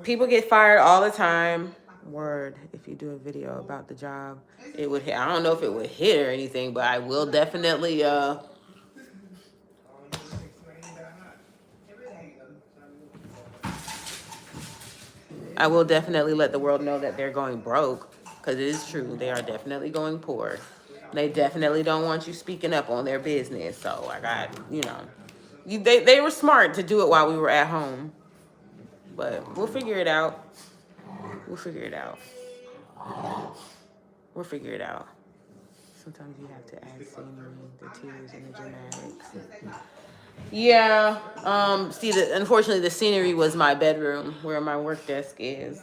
People get fired all the time. Word, if you do a video about the job, it would hit. I don't know if it would hit or anything, but I will definitely let the world know that they're going broke, because it is true. They are definitely going poor. They definitely don't want you speaking up on their business. So I got, they were smart to do it while we were at home. But we'll figure it out. We'll figure it out. We'll figure it out. Sometimes you have to add scenery, the tears and the dramatics. Yeah. Unfortunately, the scenery was my bedroom where my work desk is.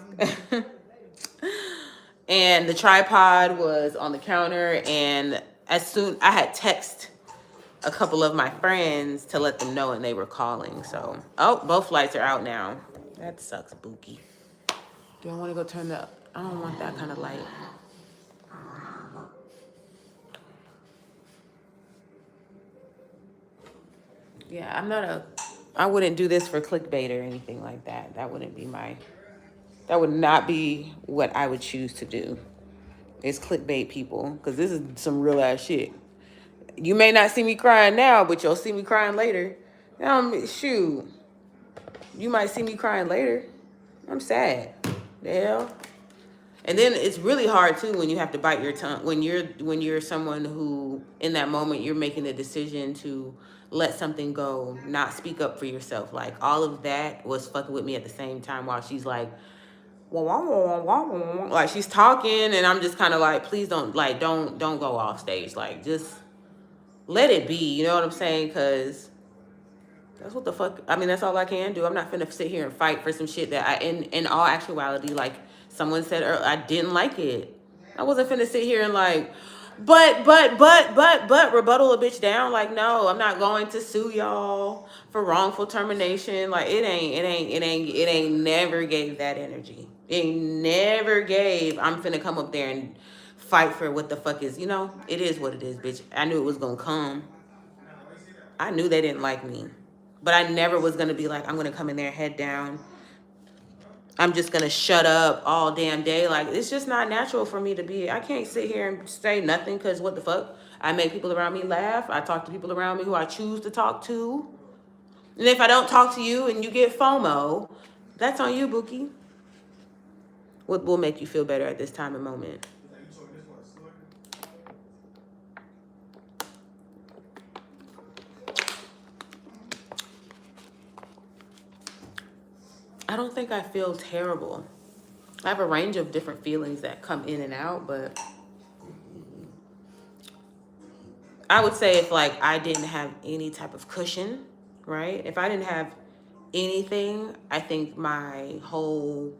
And the tripod was on the counter. And as soon I had text a couple of my friends to let them know, and they were calling. So, both lights are out now. That sucks, Bookie. Do I want to go turn the? I don't want that kind of light. Yeah, I wouldn't do this for clickbait or anything like that. That would not be what I would choose to do. Is clickbait people, because this is some real ass shit. You may not see me crying now, but you'll see me crying later. Shoot. You might see me crying later. I'm sad. The hell? And then it's really hard too when you have to bite your tongue. When you're someone who, in that moment, you're making the decision to let something go, not speak up for yourself. Like, all of that was fucking with me at the same time while she's like, like she's talking, and I'm just kind of like, please don't go off stage. Like, just let it be. You know what I'm saying? Because that's what the fuck. I mean, that's all I can do. I'm not finna sit here and fight for some shit that in all actuality, like someone said earlier, I didn't like it. I wasn't finna sit here and like, but rebuttal a bitch down. Like, no, I'm not going to sue y'all for wrongful termination. Like, it ain't never gave that energy. It never gave, I'm finna come up there and fight for what the fuck is, it is what it is, bitch. I knew it was gonna come. I knew they didn't like me. But I never was gonna be like, I'm gonna come in there head down. I'm just gonna shut up all damn day. Like, it's just not natural for me to be. I can't sit here and say nothing, because what the fuck? I make people around me laugh. I talk to people around me who I choose to talk to. And if I don't talk to you and you get FOMO, that's on you, Bookie. What will make you feel better at this time and moment? I don't think I feel terrible. I have a range of different feelings that come in and out, but I would say if like I didn't have any type of cushion, right? If I didn't have anything, I think my whole,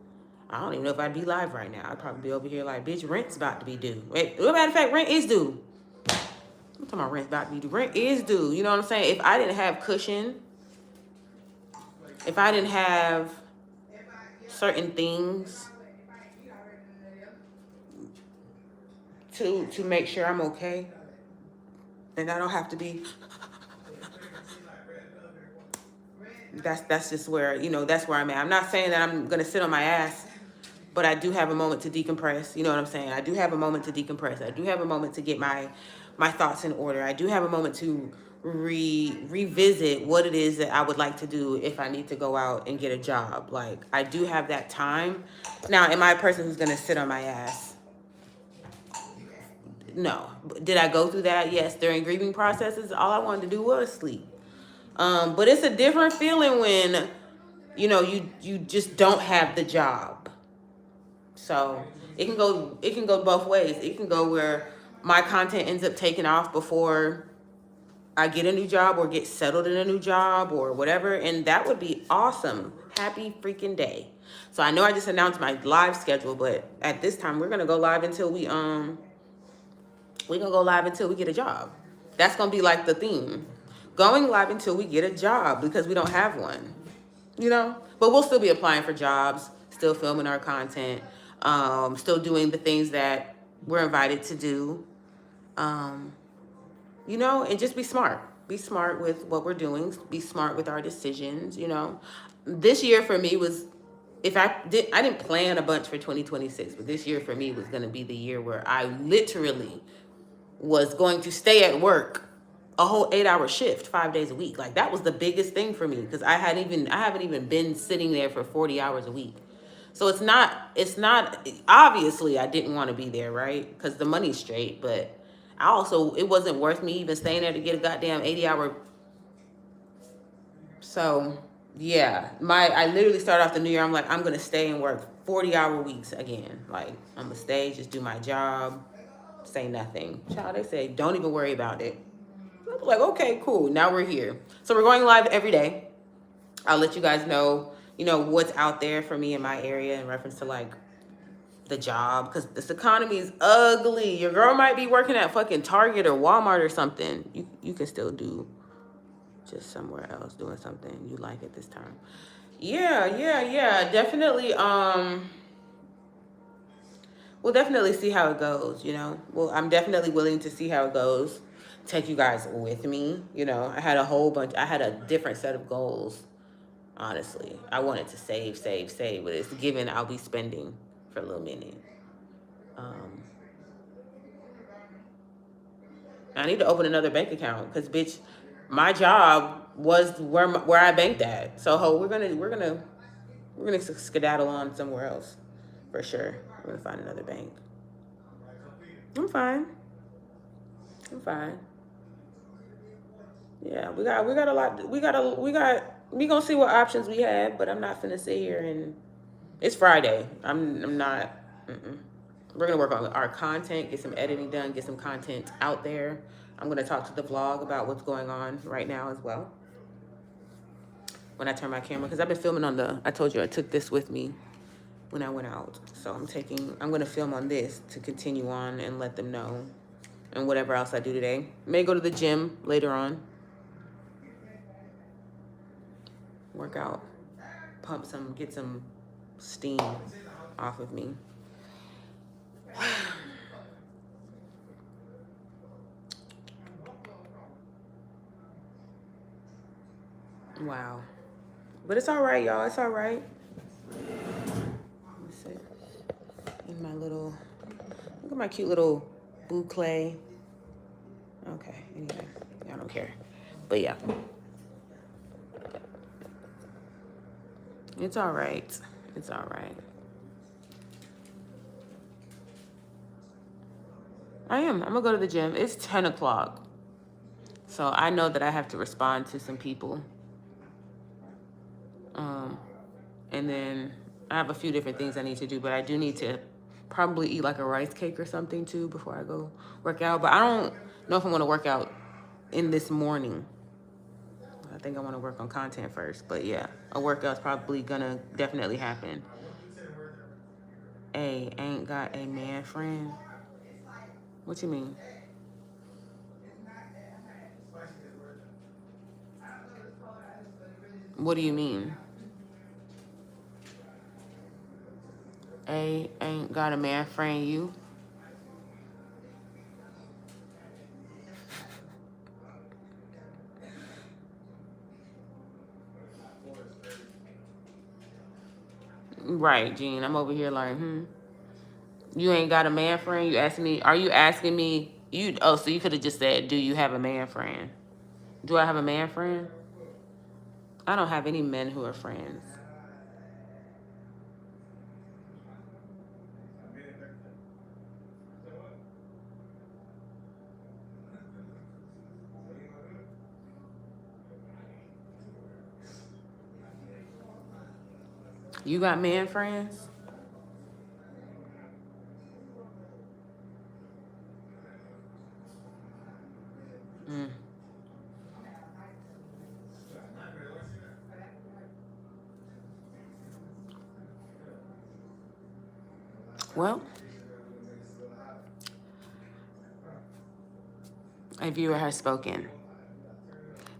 I don't even know if I'd be live right now. I'd probably be over here like, bitch, rent's about to be due. Wait, as a matter of fact, rent is due. I'm talking about rent's about to be due. Rent is due. You know what I'm saying? If I didn't have cushion, if I didn't have certain things to make sure I'm okay, and I don't have to be, that's just where, that's where I'm at. I'm not saying that I'm gonna sit on my ass, but I do have a moment to decompress. You know what I'm saying? I do have a moment to decompress. I do have a moment to get my thoughts in order. I do have a moment to revisit what it is that I would like to do if I need to go out and get a job. Like, I do have that time. Now, am I a person who's gonna sit on my ass? No. Did I go through that? Yes. During grieving processes, all I wanted to do was sleep. But it's a different feeling when, you just don't have the job. So it can go both ways. It can go where my content ends up taking off before I get a new job or get settled in a new job or whatever. And that would be awesome. Happy freaking day. So I know I just announced my live schedule, but at this time we're going to go live until we get a job. That's going to be like the theme. Going live until we get a job, because we don't have one, but we'll still be applying for jobs, still filming our content, still doing the things that we're invited to do, and just be smart. Be smart with what we're doing. Be smart with our decisions. This year for me was I didn't plan a bunch for 2026, but this year for me was going to be the year where I literally was going to stay at work a whole 8-hour shift 5 days a week. Like that was the biggest thing for me because I haven't even been sitting there for 40 hours a week. So it's not obviously I didn't want to be there, right? Because the money's straight, but it wasn't worth me even staying there to get a goddamn 80-hour. So yeah, I literally started off the new year. I'm like, I'm gonna stay and work 40-hour weeks again. Like I'm gonna stay, just do my job, say nothing. Child, they say don't even worry about it. I was like, okay, cool. Now we're here. So we're going live every day. I'll let you guys know, what's out there for me in my area in reference to like the job, because this economy is ugly. Your girl might be working at fucking Target or Walmart or something. You can still do just somewhere else doing something you like at this time. Yeah. Definitely. We'll definitely see how it goes, Well, I'm definitely willing to see how it goes. Take you guys with me. I had a different set of goals, honestly. I wanted to save, but it's given I'll be spending for a little minute. I need to open another bank account because, bitch, my job was where I banked at. So we're gonna skedaddle on somewhere else for sure. We're gonna find another bank. I'm fine. Yeah, we got a lot. We gonna see what options we have, but I'm not finna sit here and it's Friday. I'm not. We're gonna work on our content, get some editing done, get some content out there. I'm gonna talk to the vlog about what's going on right now as well. When I turn my camera, because I've been filming I told you I took this with me when I went out. So I'm gonna film on this to continue on and let them know. And whatever else I do today. May go to the gym later on. Work out, get some steam off of me. Wow. But it's all right, y'all. It's all right. Let me sit in my look at my cute little boucle. Okay, anyway, I don't care. But yeah. It's all right. It's all right. I'm gonna go to the gym. It's 10 o'clock. So I know that I have to respond to some people. And then I have a few different things I need to do, but I do need to probably eat like a rice cake or something too before I go work out. But I don't know if I want to work out in this morning. I think I want to work on content first. But yeah, a workout's probably gonna definitely happen. Ain't got a man friend. What you mean? What do you mean? Ain't got a man friend you? Right, Gene. I'm over here like, You ain't got a man friend? Are you asking me, so you could have just said, do you have a man friend? Do I have a man friend? I don't have any men who are friends. You got man friends? Well, a viewer has spoken.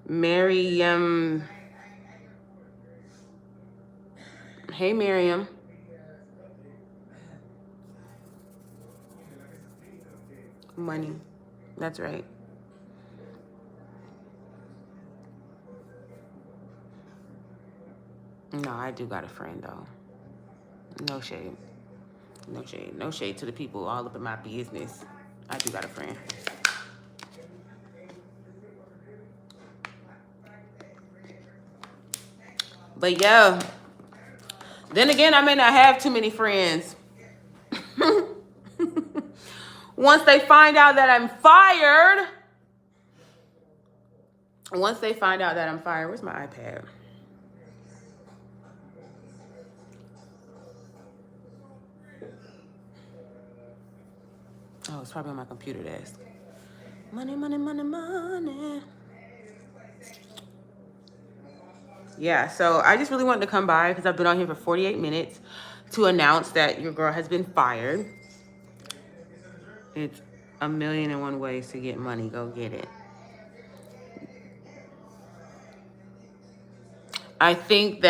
Miriam. Hey, Miriam. Money. That's right. No, I do got a friend, though. No shade. No shade. No shade to the people all up in my business. I do got a friend. But yeah. Then again, I may not have too many friends. Once they find out that I'm fired. Once they find out that I'm fired. Where's my iPad? Oh, it's probably on my computer desk. Money, money, money, money. Yeah, so I just really wanted to come by because I've been on here for 48 minutes to announce that your girl has been fired. It's 1,000,001 ways to get money. Go get it. I think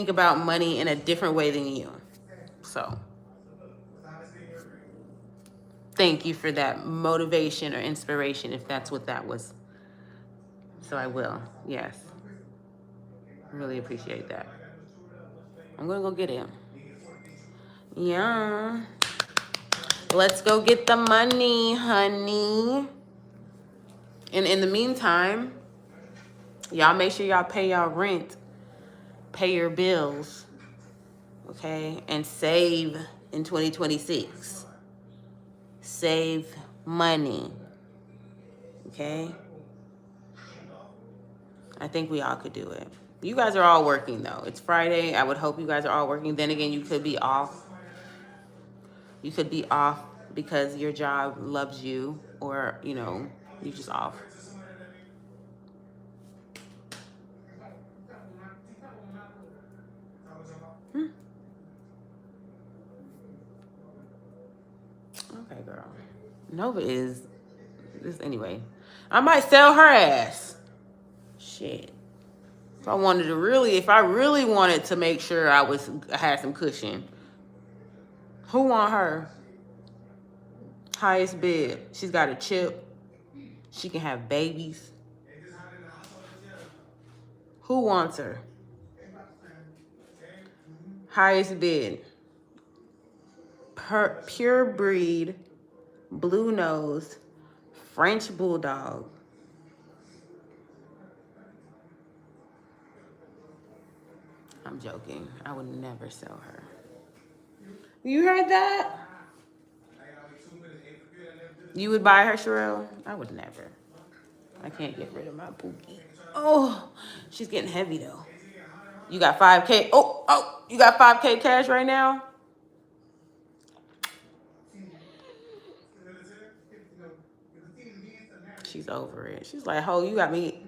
about money in a different way than you. So thank you for that motivation or inspiration, if that's what that was. So I will. Yes. Really appreciate that. I'm going to go get it. Yeah. Let's go get the money, honey. And in the meantime, y'all make sure y'all pay y'all rent, pay your bills, okay? And save in 2026. Save money, okay? I think we all could do it. You guys are all working, though. It's Friday. I would hope you guys are all working. Then again, you could be off. You could be off because your job loves you, or, you know, you're just off. Okay, girl. Nova is this anyway. I might sell her ass. Shit. If I really wanted to make sure I had some cushion. Who want her? Highest bid. She's got a chip. She can have babies. Who wants her? Highest bid. Pure breed, blue nose, French bulldog. I'm joking. I would never sell her. You heard that? You would buy her, Sherelle? I would never. I can't get rid of my Pookie. Oh, she's getting heavy though. You got 5K. Oh, you got 5K cash right now? She's over it. She's like, ho, you got me.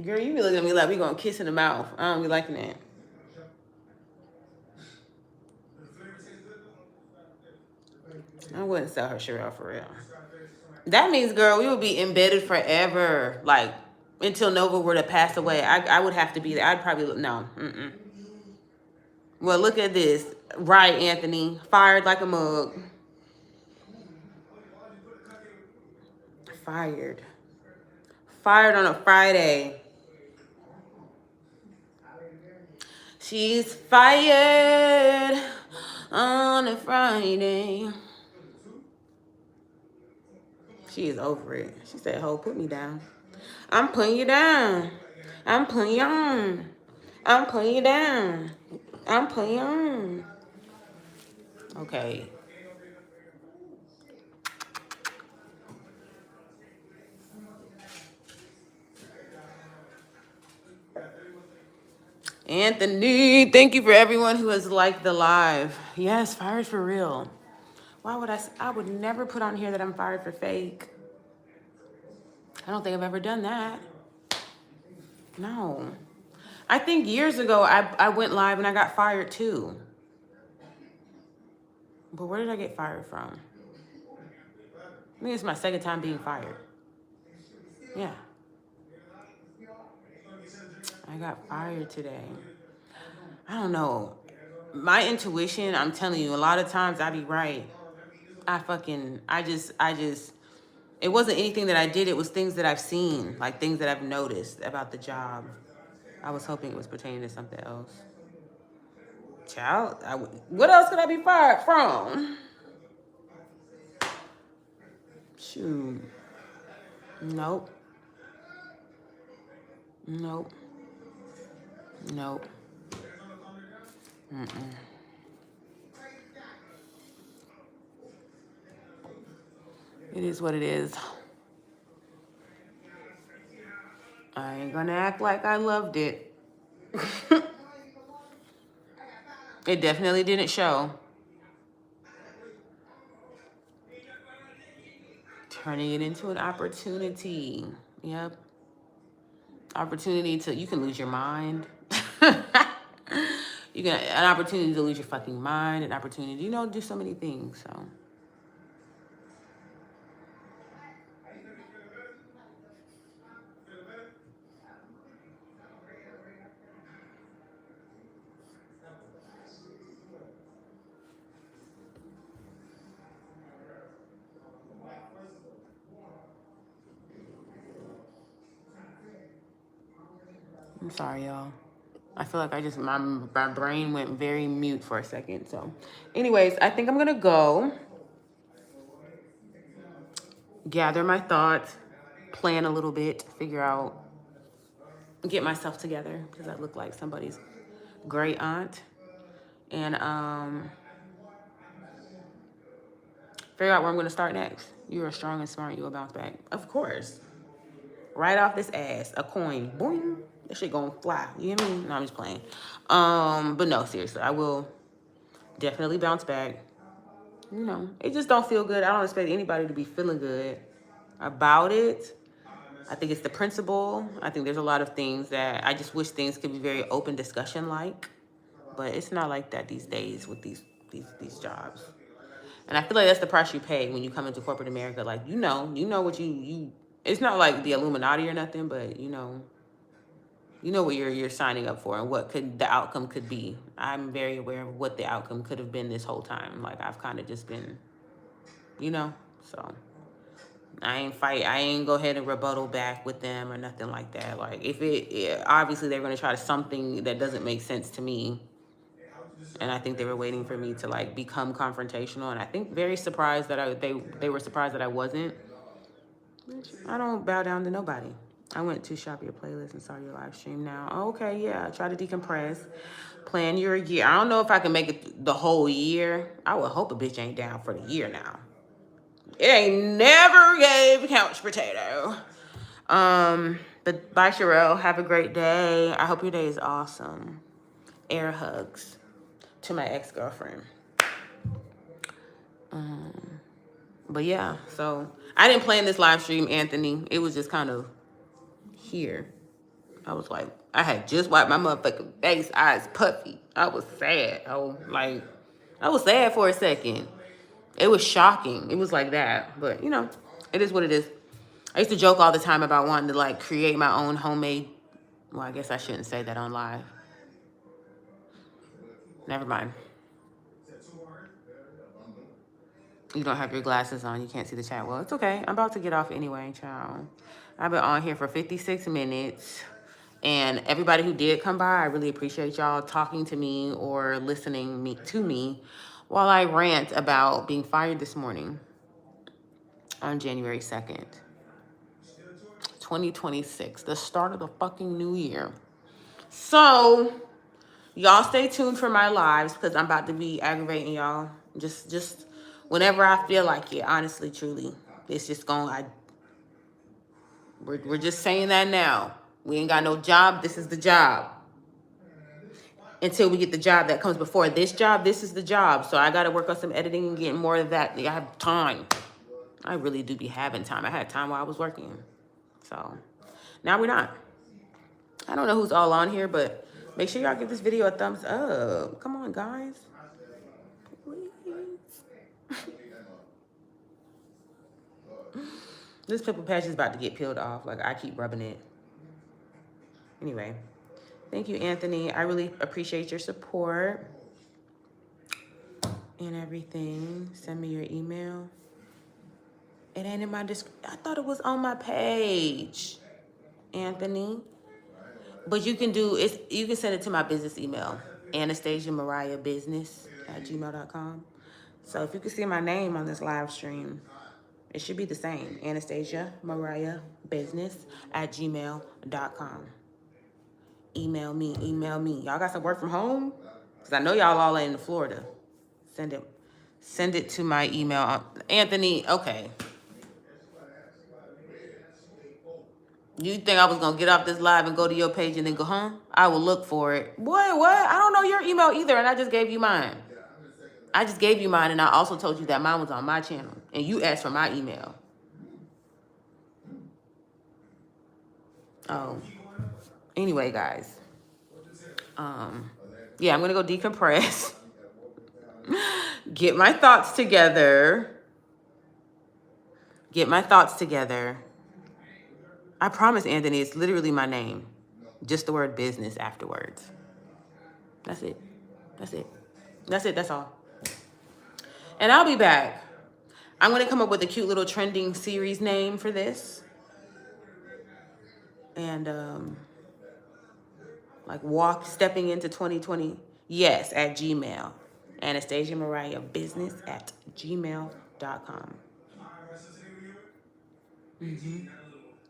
Girl, you be looking at me like we gonna kiss in the mouth. I don't be liking that. I wouldn't sell her Sherelle for real. That means, girl, we would be embedded forever. Like, until Nova were to pass away. I would have to be there. I'd probably, no. Well, look at this. Right, Anthony. Fired like a mug. Fired. Fired on a Friday. She's fired on a Friday. She is over it. She said, ho, put me down. I'm putting you down. I'm putting you on. I'm putting you down. I'm putting you on. Okay. Anthony, thank you for everyone who has liked the live. Yes, fired for real. Why would I would never put on here that I'm fired for fake. I don't think I've ever done that. No. I think years ago I went live and I got fired too. But where did I get fired from? I think it's my second time being fired. Yeah. I got fired today. I don't know. My intuition, I'm telling you, a lot of times I be right. If It wasn't anything that I did. It was things that I've seen, like things that I've noticed about the job. I was hoping it was pertaining to something else. Child, what else could I be fired from? Shoot. Nope. Nope. Nope. Mm-mm. It is what it is. I ain't gonna act like I loved it. It definitely didn't show. Turning it into an opportunity. Yep. Opportunity to, you can lose your mind. You can, an opportunity to lose your fucking mind, an opportunity, you know, do so many things, so. I'm sorry, y'all. I feel like my brain went very mute for a second. So anyways, I think I'm going to go gather my thoughts, plan a little bit, figure out, get myself together because I look like somebody's great aunt. And figure out where I'm going to start next. You are strong and smart. You will bounce back. Of course. Right off this ass, a coin. Boing. That shit gonna fly. You hear me? No, I'm just playing. But no, seriously, I will definitely bounce back. You know, it just don't feel good. I don't expect anybody to be feeling good about it. I think it's the principle. I think there's a lot of things that I just wish things could be very open discussion like, but it's not like that these days with these jobs. And I feel like that's the price you pay when you come into corporate America. Like, you know what you it's not like the Illuminati or nothing, but you know what you're signing up for and what the outcome could be. I'm very aware of what the outcome could have been this whole time. Like, I've kind of just been, you know, so I ain't go ahead and rebuttal back with them or nothing like that. Like, if obviously they're going to try to something that doesn't make sense to me. And I think they were waiting for me to like become confrontational. And I think very surprised that they were surprised that I wasn't. I don't bow down to nobody. I went to shop your playlist and saw your live stream now. Okay, yeah, try to decompress. Plan your year. I don't know if I can make it the whole year. I would hope a bitch ain't down for the year now. It ain't never gave couch potato. But bye, Sherelle. Have a great day. I hope your day is awesome. Air hugs to my ex-girlfriend. But yeah, so I didn't plan this live stream, Anthony. It was just kind of here. I was like, I had just wiped my motherfucking face, eyes puffy. I was sad. I was sad for a second. It was shocking. It was like that. But, you know, it is what it is. I used to joke all the time about wanting to, like, create my own homemade. Well, I guess I shouldn't say that on live. Never mind. You don't have your glasses on. You can't see the chat. Well, it's okay. I'm about to get off anyway, child. I've been on here for 56 minutes. And everybody who did come by, I really appreciate y'all talking to me or listening to me while I rant about being fired this morning on January 2nd, 2026, the start of the fucking new year. So y'all stay tuned for my lives because I'm about to be aggravating y'all. Just whenever I feel like it, honestly, truly. It's just going, we're just saying that now. We ain't got no job. This is the job. Until we get the job that comes before this job, this is the job. So I got to work on some editing and getting more of that. I have time. I really do be having time. I had time while I was working. So now we're not. I don't know who's all on here, but make sure y'all give this video a thumbs up. Come on, guys. Please. This pimple patch is about to get peeled off. Like, I keep rubbing it. Anyway. Thank you, Anthony. I really appreciate your support and everything. Send me your email. It ain't in my I thought it was on my page, Anthony. But you can do it. You can send it to my business email, Anastassja.Mariah@gmail.com. So if you can see my name on this live stream, it should be the same, Anastassja.Mariah@gmail.com. Email me. Y'all got some work from home? Because I know y'all all in Florida. Send it to my email. Anthony, okay. You think I was going to get off this live and go to your page and then go, huh? I will look for it. Boy, what? I don't know your email either, and I just gave you mine. And I also told you that mine was on my channel, and you asked for my email. Oh. Anyway, guys. Yeah, I'm going to go decompress. Get my thoughts together. I promise, Anthony, it's literally my name. Just the word business afterwards. That's it. That's all. And I'll be back. I'm going to come up with a cute little trending series name for this. And, like stepping into 2020. Yes, at Gmail. Anastassja.Mariah business@gmail.com.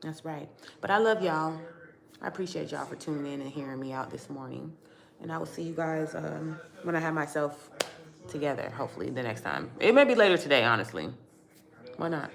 That's right. But I love y'all. I appreciate y'all for tuning in and hearing me out this morning. And I will see you guys when I have myself together, hopefully, the next time. It may be later today, honestly. Why not?